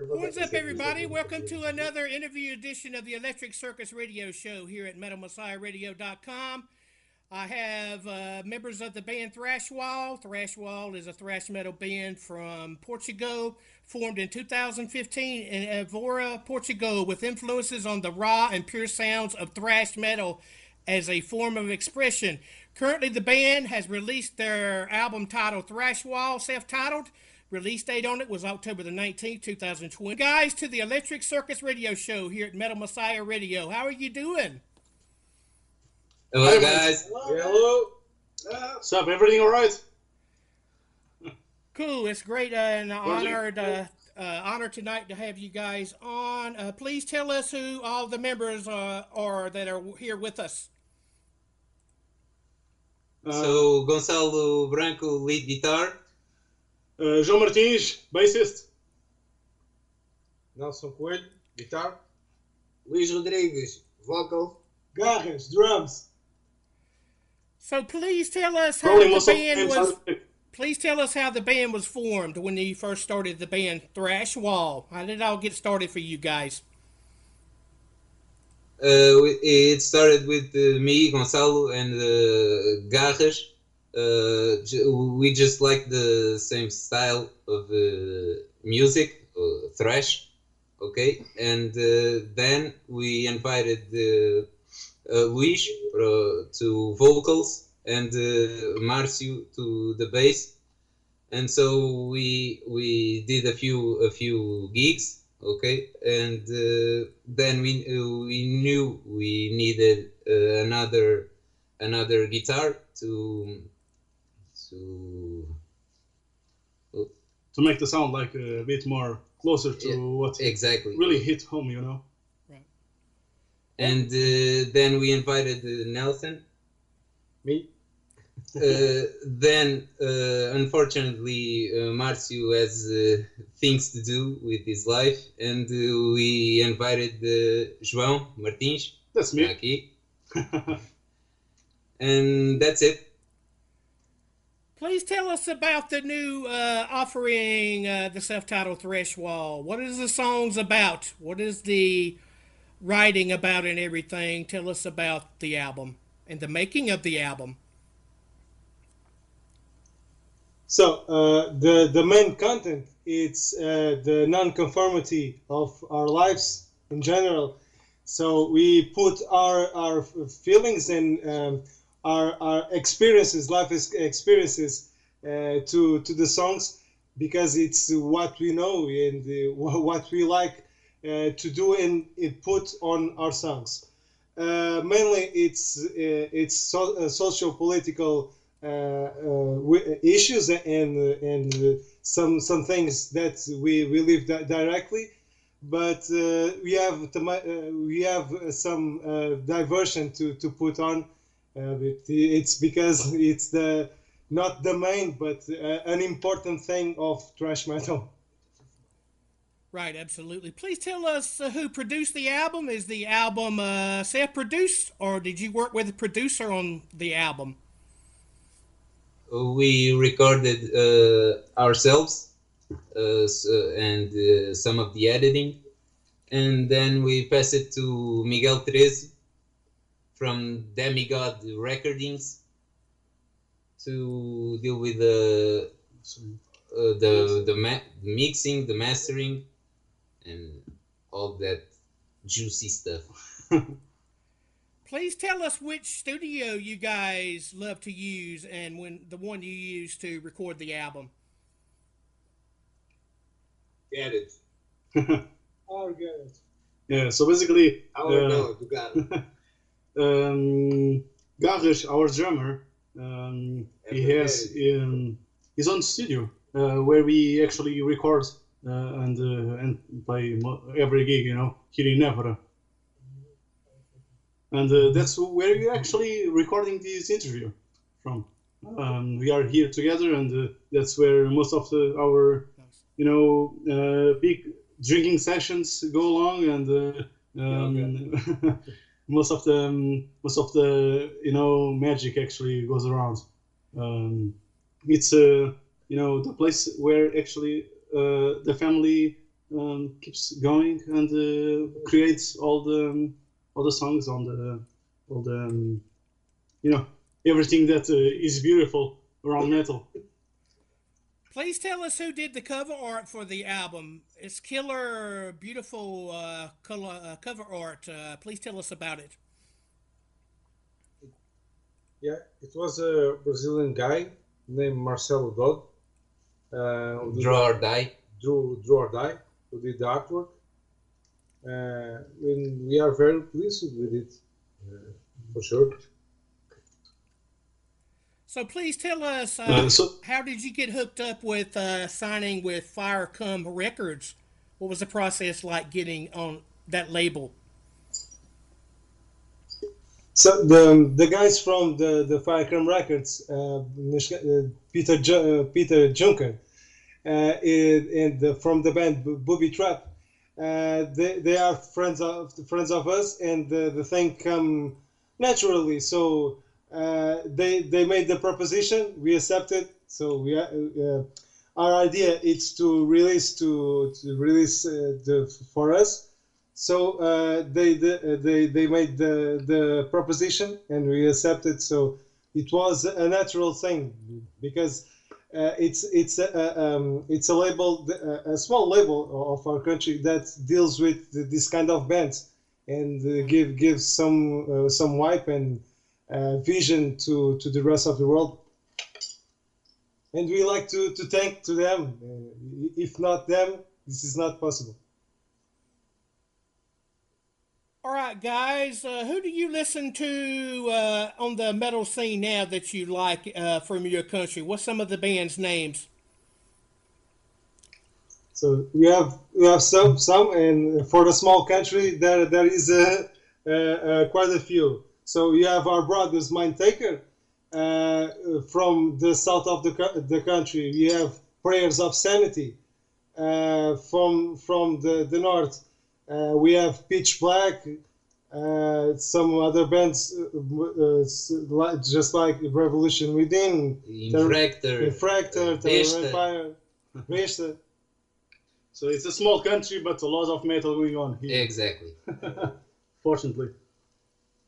What's up, everybody? Welcome to another interview edition of the Electric Circus Radio Show here at MetalMessiahRadio.com. I have members of the band THRASHWALL. THRASHWALL is a thrash metal band from Portugal, formed in 2015 in Évora, Portugal, with influences on the raw and pure sounds of thrash metal as a form of expression. Currently, the band has released their album titled THRASHWALL, self-titled. Release date on it was October the 19th, 2020. Guys, to the Electric Circus Radio Show here at Metal Messiah Radio. How are you doing? Hello, guys. Hello. What's up? Everything all right? Cool. It's great and honor tonight to have you guys on. Please tell us who all the members are that are here with us. So, Gonçalo, Branco, lead guitar. João Martins, bassist. Nelson Coelho, guitar. Luís Rodrigues, vocal. Garras, drums. So please tell us how the band was. Please tell us how the band was formed when you first started the band THRASHWALL. How did it all get started for you guys? It started with me, Gonçalo, and Garras. We just like the same style of music, thrash, okay? And then we invited Luís to vocals and Márcio to the bass. And so we did a few gigs, okay? And then we knew we needed another guitar to make the sound like a bit more closer to what exactly really hit home, you know. Right. And then we invited Nelson. Me. Then unfortunately Márcio has things to do with his life, and we invited João Martins. That's me. Aqui. And that's it. Please tell us about the new offering, the self-titled THRASHWALL. What is the songs about? What is the writing about and everything? Tell us about the album and the making of the album. So the main content, it's the non-conformity of our lives in general. So we put our feelings and our experiences, life experiences, to the songs, because it's what we know and what we like to do and put on our songs. Mainly, it's social political issues and some things that we live directly, but we have some diversion to put on. It's because it's not the main, but an important thing of thrash metal. Right, absolutely. Please tell us who produced the album. Is the album self-produced, or did you work with a producer on the album? We recorded ourselves and some of the editing, and then we passed it to Miguel Tereso from Demigod recordings to deal with the mixing, the mastering, and all that juicy stuff. Please tell us which studio you guys love to use and when the one you use to record the album. Get it. Oh, get it. Yeah, so basically... No, you got it. Garras, our drummer, he has his own studio where we actually record and play every gig, you know, here in Évora. and that's where we're actually recording this interview from. We are here together, and that's where most of our, big drinking sessions go along, and most of the magic actually goes around. It's the place where actually the family keeps going and creates all the songs on everything that is beautiful around metal. Please tell us who did the cover art for the album. It's killer, beautiful cover art. Please tell us about it. Yeah, it was a Brazilian guy named Marcelo Dodd. Draw or Die. Draw or Die, who did the artwork. We are very pleased with it, for sure. So please tell us, how did you get hooked up with signing with Firecum Records? What was the process like getting on that label? So the guys from the Firecum Records, Peter J0KeR, and from the band Booby Trap, they are friends of us, and the thing come naturally. So they made the proposition, we accepted. So our idea is to release for us. So they made the proposition, and we accepted. So it was a natural thing, because it's a label, a small label of our country that deals with this kind of bands, and gives some wipe and vision to the rest of the world. And we like to thank to them. If not them, this is not possible. All right, guys, who do you listen to on the metal scene now that you like from your country? What's some of the band's names? So we have some, and for the small country there is quite a few. So you have our brothers Mindtaker from the south of the country. We have Prayers of Sanity from the north. We have Pitch Black, some other bands just like Revolution Within, Infractor, Terror Empire, Vesta. So it's a small country, but a lot of metal going on here. Exactly. Fortunately.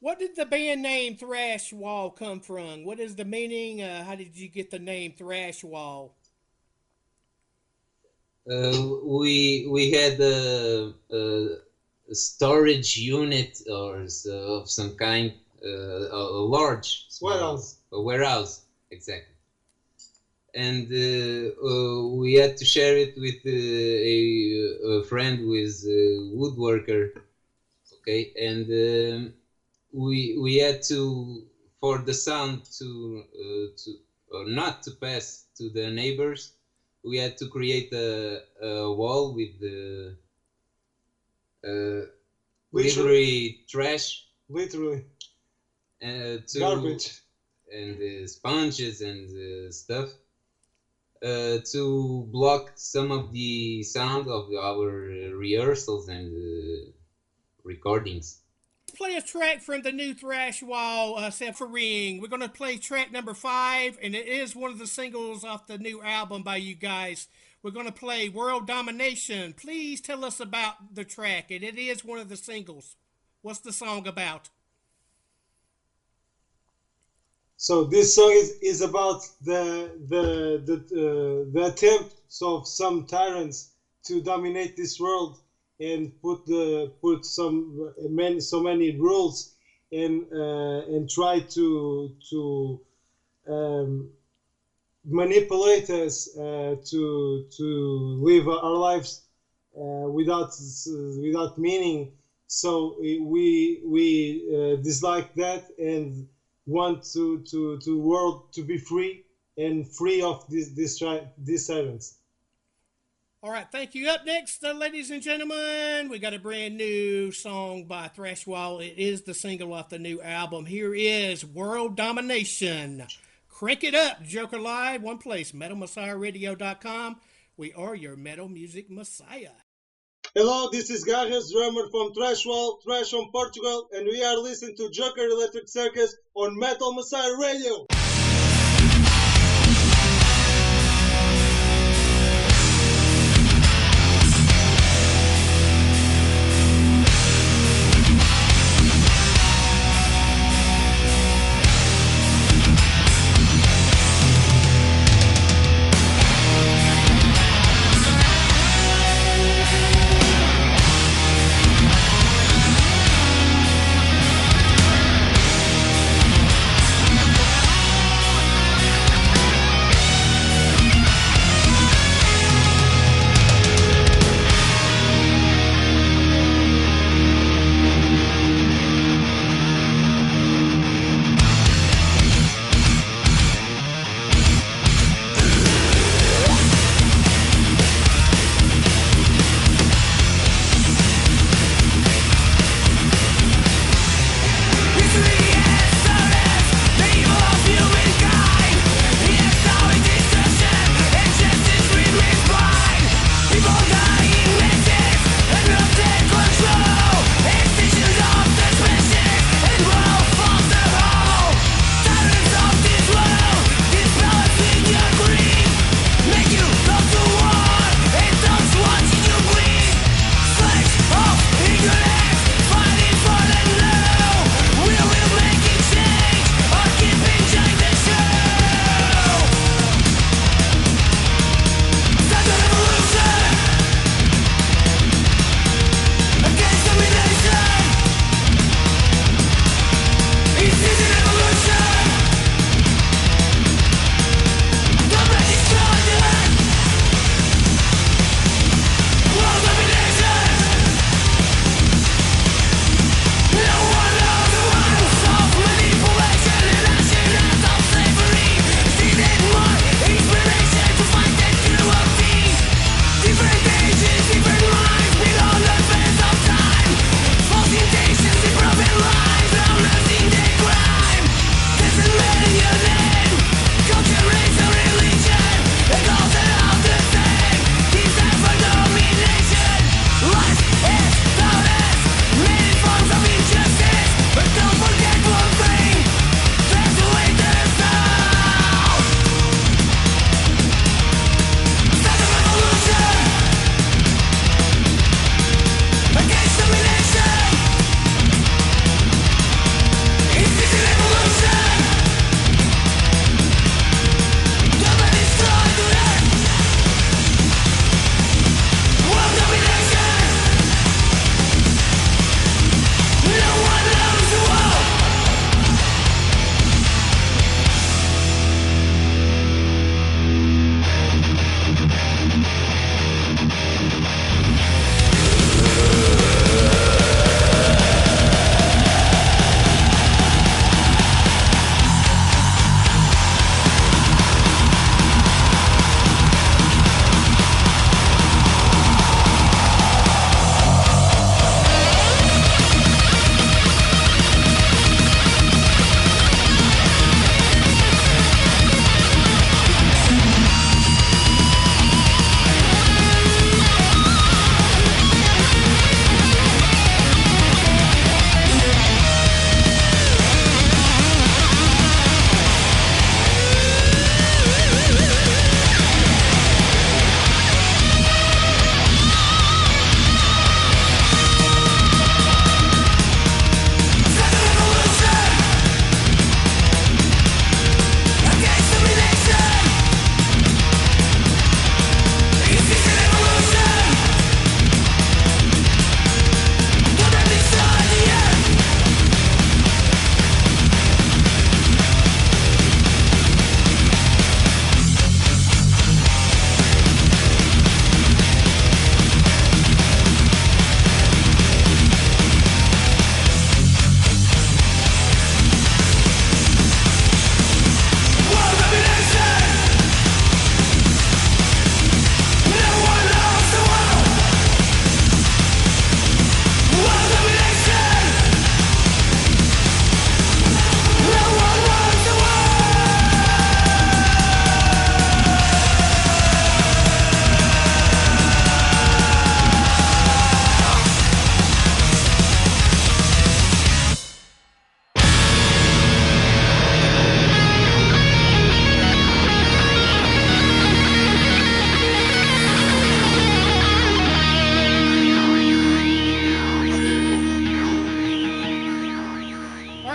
What did the band name Thrashwall come from? What is the meaning? How did you get the name Thrashwall? We had a storage unit of some kind, a large warehouse, exactly. And we had to share it with a friend who is a woodworker, okay, and we had to, for the sound to not to pass to the neighbors, we had to create a wall with the literally trash, garbage, and sponges and stuff to block some of the sound of our rehearsals and recordings. Play a track from the new Thrashwall Suffering. We're going to play track number 5, and it is one of the singles off the new album by you guys. We're going to play World Domination. Please tell us about the track, and it is one of the singles. What's the song about? So this song is about the attempt of some tyrants to dominate this world and put so many rules and try to manipulate us to live our lives without meaning. So we dislike that and want to world to be free and free of these tyrants. All right, thank you. Up next, ladies and gentlemen, we got a brand new song by THRASHWALL. It is the single off the new album. Here is World Domination. Crank it up, J0KeR Live, one place, metalmessiahradio.com. We are your metal music messiah. Hello, this is Garras, drummer from THRASHWALL, Thrash from Portugal, and we are listening to J0KeR Electric Circus on Metal Messiah Radio. We'll be right back.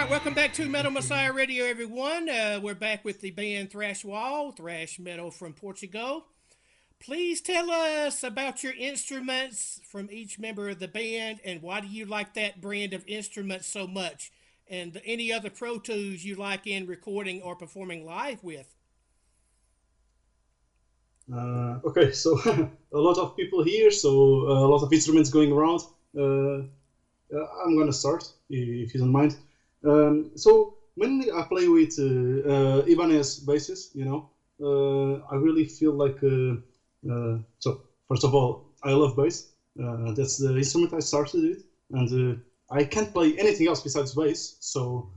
right, welcome back to Metal Messiah Radio, everyone. We're back with the band THRASHWALL, thrash metal from Portugal. Please tell us about your instruments from each member of the band, and why do you like that brand of instruments so much, and any other Pro Tools you like in recording or performing live with. Okay, so a lot of people here, so a lot of instruments going around. I'm gonna start, if you don't mind. So mainly I play with Ibanez basses, you know. I really feel like, so first of all, I love bass. That's the instrument I started with, and I can't play anything else besides bass, so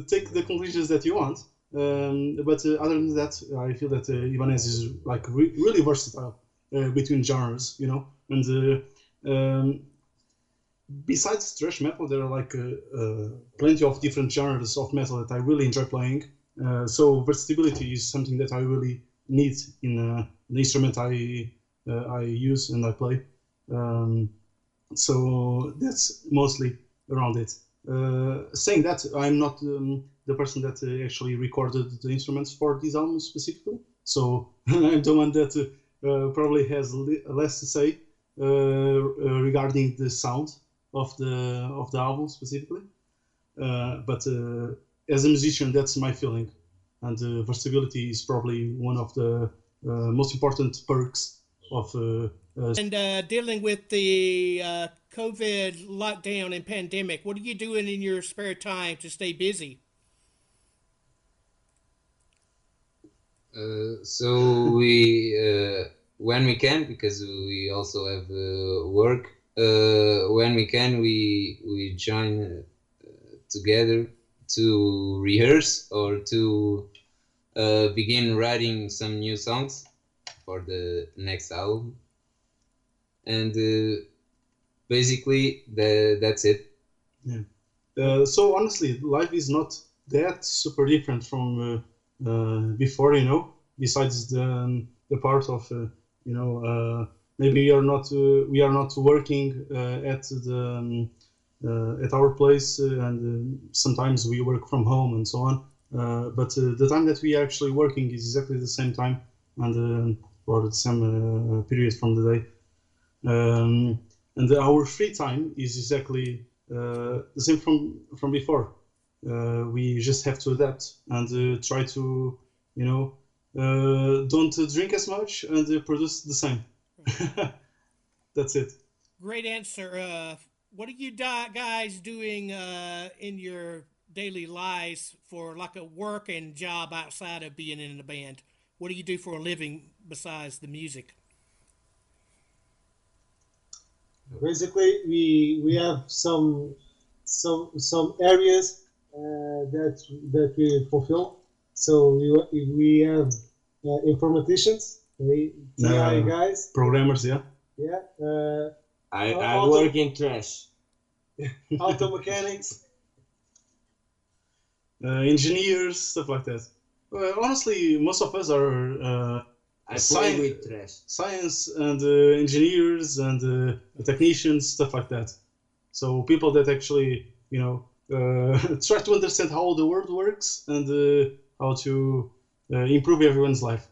take the conclusions that you want. But other than that, I feel that Ibanez is like really versatile between genres, you know. And besides thrash metal, there are like plenty of different genres of metal that I really enjoy playing. So versatility is something that I really need in the instrument I use and I play. So that's mostly around it. Saying that, I'm not the person that actually recorded the instruments for this album specifically. So I'm the one that probably has less to say regarding the sound of the album specifically. But as a musician, that's my feeling. And versatility is probably one of the most important perks of And dealing with the COVID lockdown and pandemic, what are you doing in your spare time to stay busy? So we, when we can, because we also have work, when we can, we join together to rehearse or to begin writing some new songs for the next album. And basically, that's it. Yeah. So honestly, life is not that super different from before, you know. Besides the part of you know, maybe we are not working at the at our place, and sometimes we work from home and so on. But the time that we are actually working is exactly the same time, and or the same period from the day. And our free time is exactly the same from before. We just have to adapt and try to, you know, don't drink as much and produce the same. That's it. Great answer. What are you guys doing in your daily lives for like a work and job outside of being in a band? What do you do for a living besides the music? Basically, we have some areas that we fulfill. So we have informaticians, TI guys, programmers, yeah. Yeah. I work in trash. Auto mechanics, engineers, stuff like that. Honestly, most of us are I play with trash. Science and engineers and technicians, stuff like that. So people that actually, you know, try to understand how the world works and how to improve everyone's life.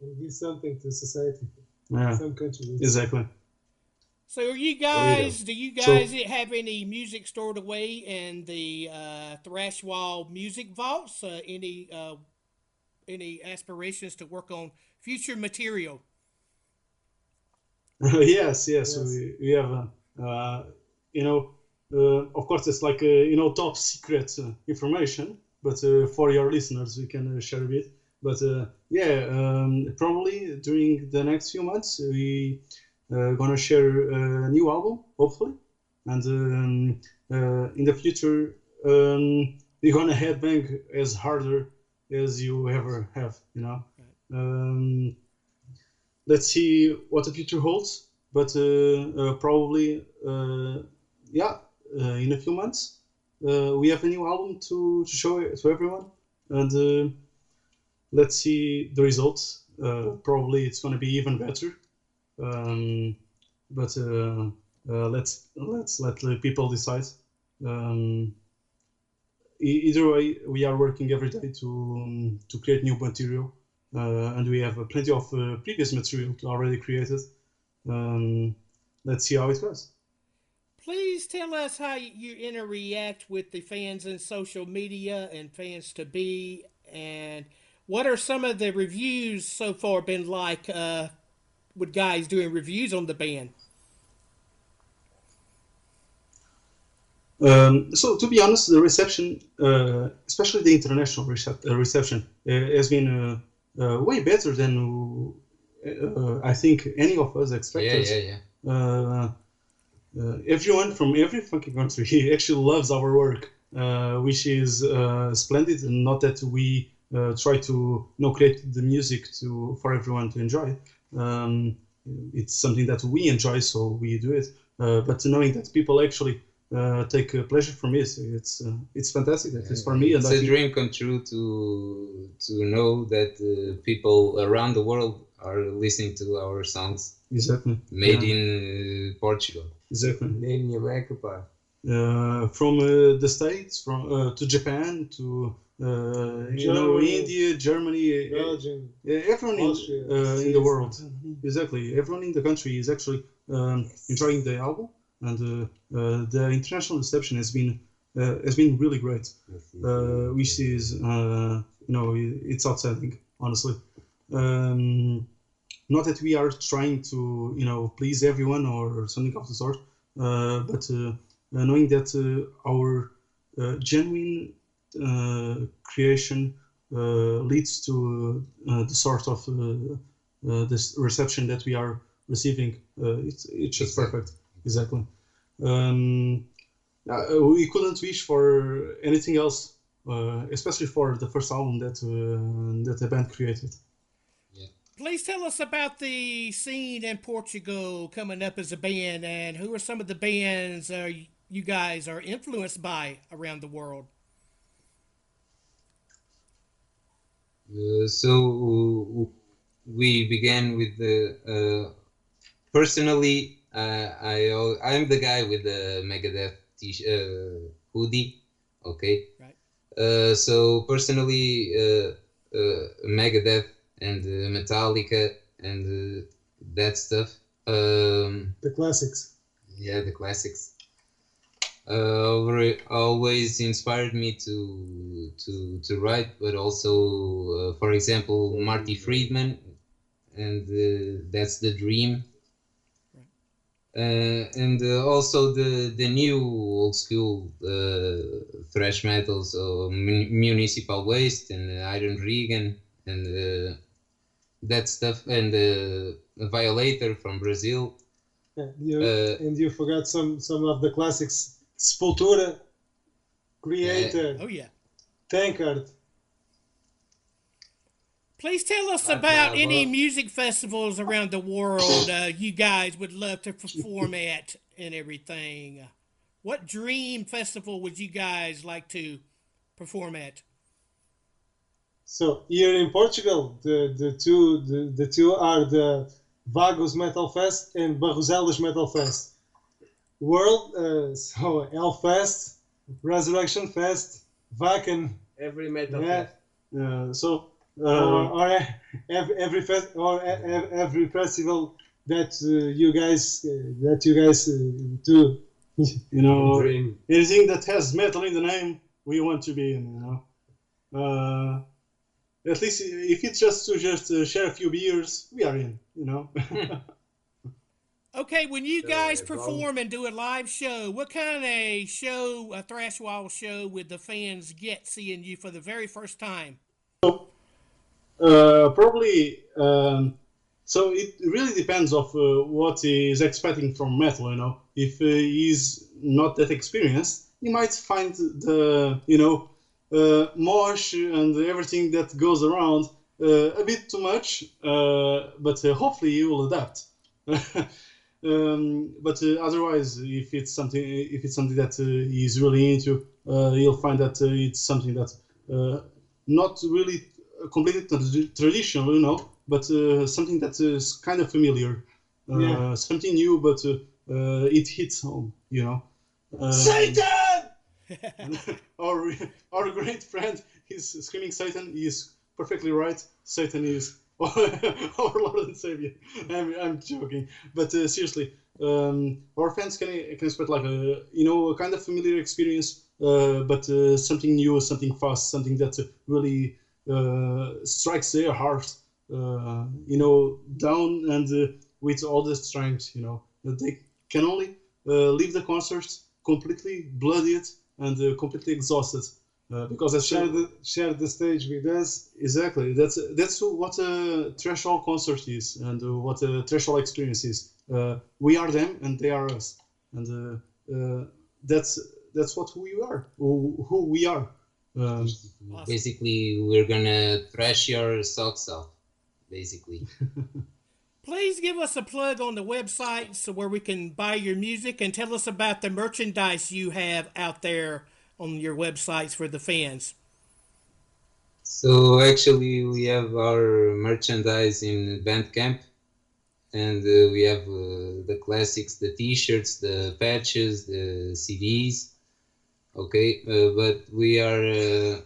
and give something to society. Yeah, Some countries. exactly. So do you guys have any music stored away in the THRASHWALL music vaults? Any aspirations to work on future material? Yes. We have, you know, of course it's like, you know, top secret information, but for your listeners we can share a bit. But probably during the next few months we gonna share a new album, hopefully, and in the future we're gonna headbang as harder as you ever have, you know. Let's see what the future holds, but probably in a few months we have a new album to show to everyone, and let's see the results. Probably it's gonna be even better. But let's let the people decide. either way, we are working every day to create new material, and we have plenty of previous material already created. Let's see how it goes. Please tell us how you interact with the fans in social media and fans to be, and what are some of the reviews so far been like with guys doing reviews on the band? So to be honest, the reception, especially the international reception, has been way better than I think any of us expected. Everyone from every fucking country actually loves our work, which is splendid. And not that we try to create the music for everyone to enjoy. It's something that we enjoy, so we do it. But knowing that people actually take pleasure from it, it's fantastic. At least for me, it's a dream come true to know that people around the world are listening to our songs. Exactly. Made in Portugal. Exactly. In America, from the States, from to Japan, to India, Germany, Belgium, everyone in the world. Exactly, everyone in the country is actually enjoying the album, and the international reception has been really great, which is it's outstanding, honestly. Not that we are trying to please everyone or something of the sort, but knowing that our genuine creation leads to the sort of this reception that we are receiving. It's just perfect. Exactly. We couldn't wish for anything else, especially for the first album that the band created. Please tell us about the scene in Portugal coming up as a band, and who are some of the bands you guys are influenced by around the world? So we began with the personally. I'm the guy with the Megadeth hoodie. Okay. Right. So personally, Megadeth and Metallica and that stuff. the classics. Yeah, the classics. Always inspired me to write, but also, for example, Marty Friedman, and That's the Dream. And also the new old school thrash metal, so Municipal Waste and Iron Regan and that stuff, and Violator from Brazil. And you forgot some of the classics: Sepultura, Creator, oh yeah, Tankard. Please tell us about any music festivals around the world you guys would love to perform at and everything. What dream festival would you guys like to perform at? So here in Portugal, the two are the Vagos Metal Fest and Barroselas Metal Fest. World, so Hellfest, Resurrection Fest, Wacken. Every metal fest. Or every festival that you guys do. Anything that has metal in the name, we want to be in. At least if it's just to share a few beers, we are in. Okay, when you guys perform and do a live show, what kind of show, a Thrashwall show, would the fans get seeing you for the very first time? Probably. So it really depends of what he is expecting from metal. If he's not that experienced, he might find the mosh and everything that goes around a bit too much. But hopefully he will adapt. But otherwise, if it's something that he's really into, he'll find that it's something that not really completely traditional, but something that is kind of familiar, something new, but it hits home. Satan! And our great friend is screaming Satan. He is perfectly right. Satan is our Lord and Savior. I'm joking, but seriously, our fans can expect like a kind of familiar experience, but something new, something fast, something that really strikes their heart, down and with all the strength, that they can only leave the concert completely bloodied and completely exhausted. Because I share the stage with us. Exactly. That's what a threshold concert is, and what a threshold experience is. We are them, and they are us, and that's what we are. Who we are. Basically, we're gonna thrash your socks off. Basically. Please give us a plug on the website so where we can buy your music, and tell us about the merchandise you have out there on your websites for the fans. So actually, we have our merchandise in Bandcamp, and we have the classics, the T-shirts, the patches, the CDs. Okay, but we are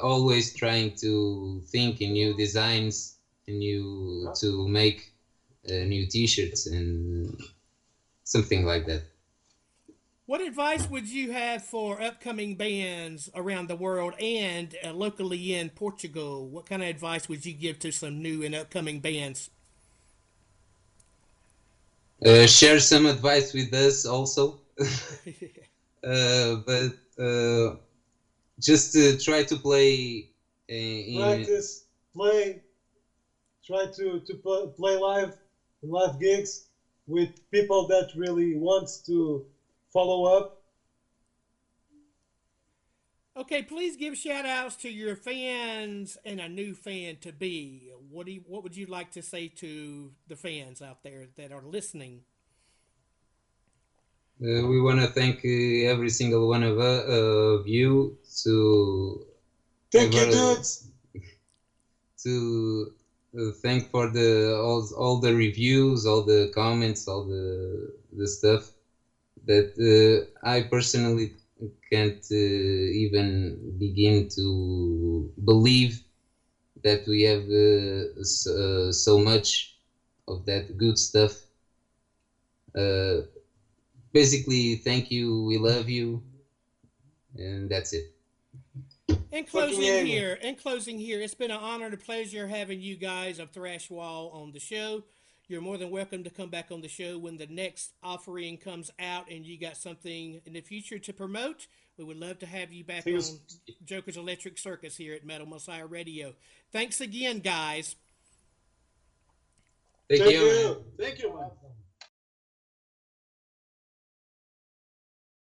always trying to think in new designs, to make new T-shirts and something like that. What advice would you have for upcoming bands around the world and locally in Portugal? What kind of advice would you give to some new and upcoming bands? Share some advice with us also. But just try to play practice, play, try to play live in live gigs with people that really wants to follow up. Okay, please give shout outs to your fans and a new fan to be. What would you like to say to the fans out there that are listening? We want to thank every single one of you to thank you, dudes. To thank for all the reviews, all the comments, all the stuff that I personally can't even begin to believe that we have so much of that good stuff. Basically, thank you, we love you, and that's it. In closing here, it's been an honor and a pleasure having you guys of THRASHWALL on the show. You're more than welcome to come back on the show when the next offering comes out and you got something in the future to promote. We would love to have you back on Joker's Electric Circus here at Metal Messiah Radio. Thanks again, guys. Thank you. Thank you, man.